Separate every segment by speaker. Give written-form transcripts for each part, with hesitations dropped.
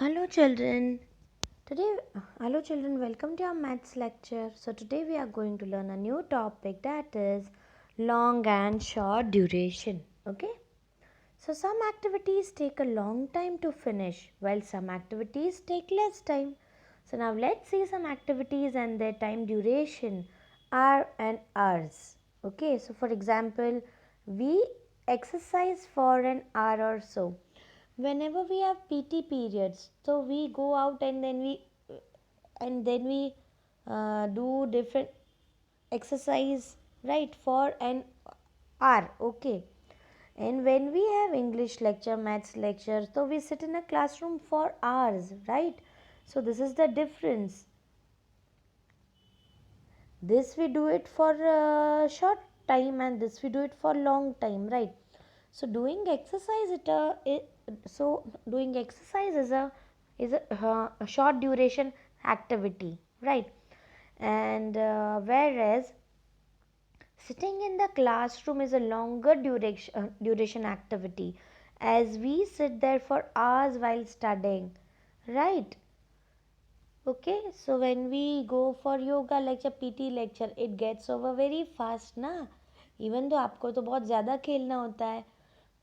Speaker 1: Hello children. Today Hello children, welcome to our maths lecture. So today we are going to learn a new topic, that is long and short duration. Okay? So some activities take a long time to finish while some activities take less time. So now let's see some activities and their time duration, hour and hours. Okay? So for example, we exercise for an hour or so. Whenever we have PT periods, so we go out and then we do different exercise, right, for an hour. Okay. And when we have English lecture, maths lecture, so we sit in a classroom for hours, right? So this is the difference. This we do it for a short time and this we do it for long time, right? So doing exercise doing exercise is a short duration activity, right? And whereas sitting in the classroom is a longer duration activity, as we sit there for hours while studying, right? Okay, so when we go for yoga lecture, PT lecture, it gets over very fast ना. Even तो आपको तो बहुत ज़्यादा खेलना होता है,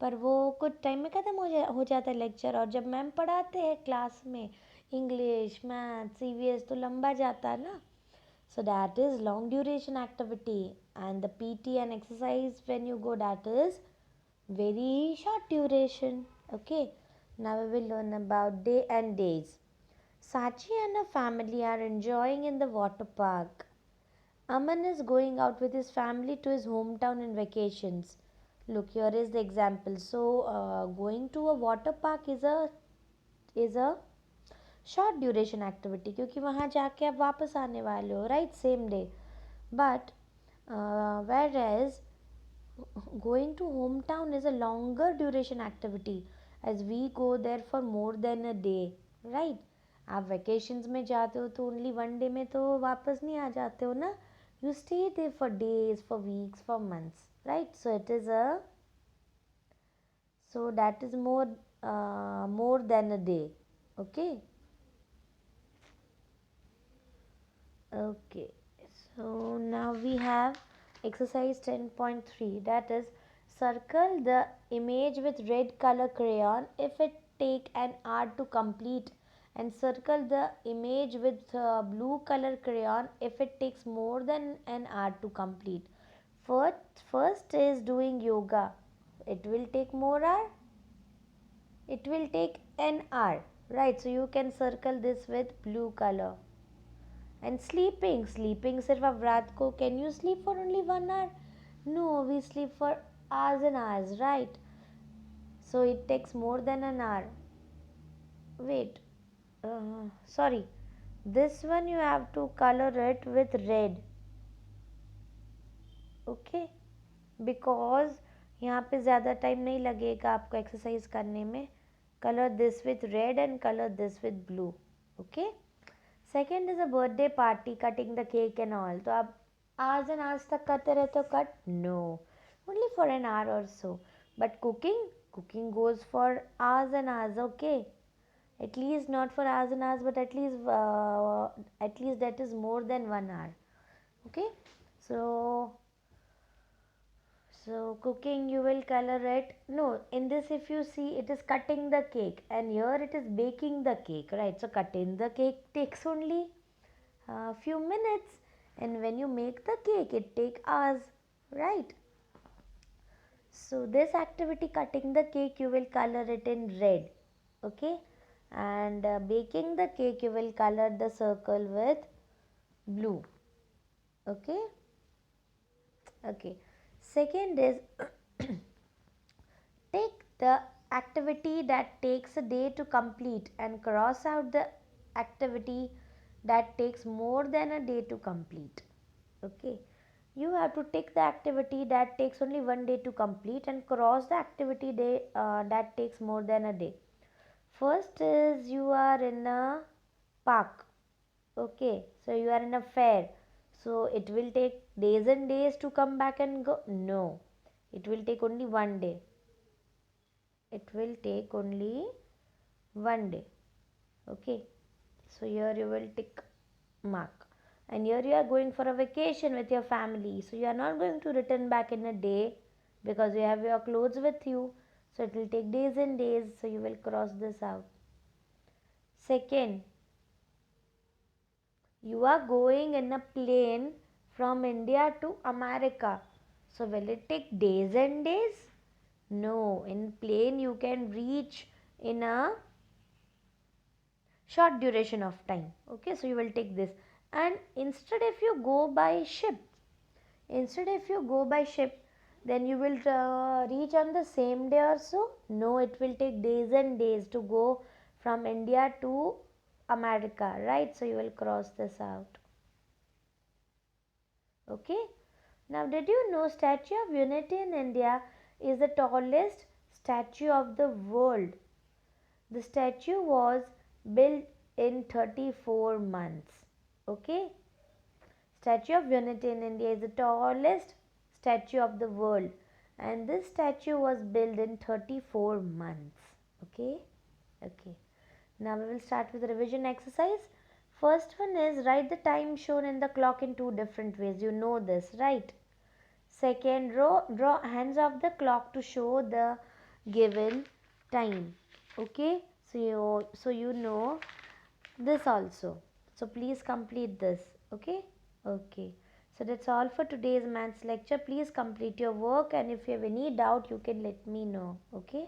Speaker 1: पर वो कुछ टाइम में ख़त्म हो जाता है लेक्चर. और जब मैम पढ़ाते हैं क्लास में इंग्लिश मैथ CVS, तो लंबा जाता है ना. So that is long duration activity, and the PT and exercise when you go, that is very short duration. Okay, now we will learn about day and days. Sachi and her family are enjoying in the water park. Aman is going out with his family to his hometown in vacations. Look, here is the example. So, going to a water park is a short duration activity, क्योंकि वहाँ जाके आप वापस आने वाले हो, right, same day. But whereas going to hometown is a longer duration activity, as we go there for more than a day, right? आप vacations में जाते हो तो ओनली वन डे में तो वापस नहीं आ जाते हो ना. You stay there for days, for weeks, for months, right? So it is a so that is more than a day. Okay. Okay, so now we have exercise 10.3, that is circle the image with red color crayon if it take an hour to complete, and circle the image with blue color crayon if it takes more than an hour to complete. First is doing yoga. It will take more hour. It will take an hour, right? So you can circle this with blue color. And sleeping सिर्फ अब रात को, can you sleep for only 1 hour? No, we sleep for hours and hours, right? So it takes more than an hour. Wait, sorry, this one you have to color it with red. Okay, because यहाँ पे ज़्यादा time नहीं लगेगा आपको exercise करने में. Colour this with red and colour this with blue. Okay. Second is a birthday party, cutting the cake and all. तो आप आज एंड आज तक करते रहते हो cut? No, only for an hour और so. But cooking goes for hours and hours. Okay, at least not for hours and hours, but at least that is more than 1 hour. Okay, so cooking you will color it. No, in this if you see, it is cutting the cake, and here it is baking the cake, right? So cutting the cake takes only a few minutes, and when you make the cake it take hours, right? So this activity, cutting the cake, you will color it in red. Okay, and baking the cake you will color the circle with blue. Okay. Okay, second is take the activity that takes a day to complete and cross out the activity that takes more than a day to complete. Okay, you have to take the activity that takes only 1 day to complete and cross the activity that takes more than a day. First is you are in a park. Okay, so you are in a fair. So it will take days and days to come back and go? No, it will take only 1 day. It will take only 1 day. Okay, so here you will tick mark. And here you are going for a vacation with your family, so you are not going to return back in a day because you have your clothes with you, so it will take days and days, so you will cross this out. Second, you are going in a plane from India to America, so will it take days and days? No, in plane you can reach in a short duration of time. Okay, so you will take this. And instead, if you go by ship, then you will reach on the same day or so. No, it will take days and days to go from India to America, right? So you will cross this out. Okay, now did you know Statue of Unity in India is the tallest statue of the world? The statue was built in 34 months. Okay, Statue of Unity in India is the tallest statue of the world, and this statue was built in 34 months. Okay, okay. Now we will start with the revision exercise. First one is write the time shown in the clock in two different ways. You know this, right? Second, draw hands of the clock to show the given time. Okay, so you know this also. So please complete this. Okay, okay. So that's all for today's maths lecture. Please complete your work, and if you have any doubt, you can let me know. Okay.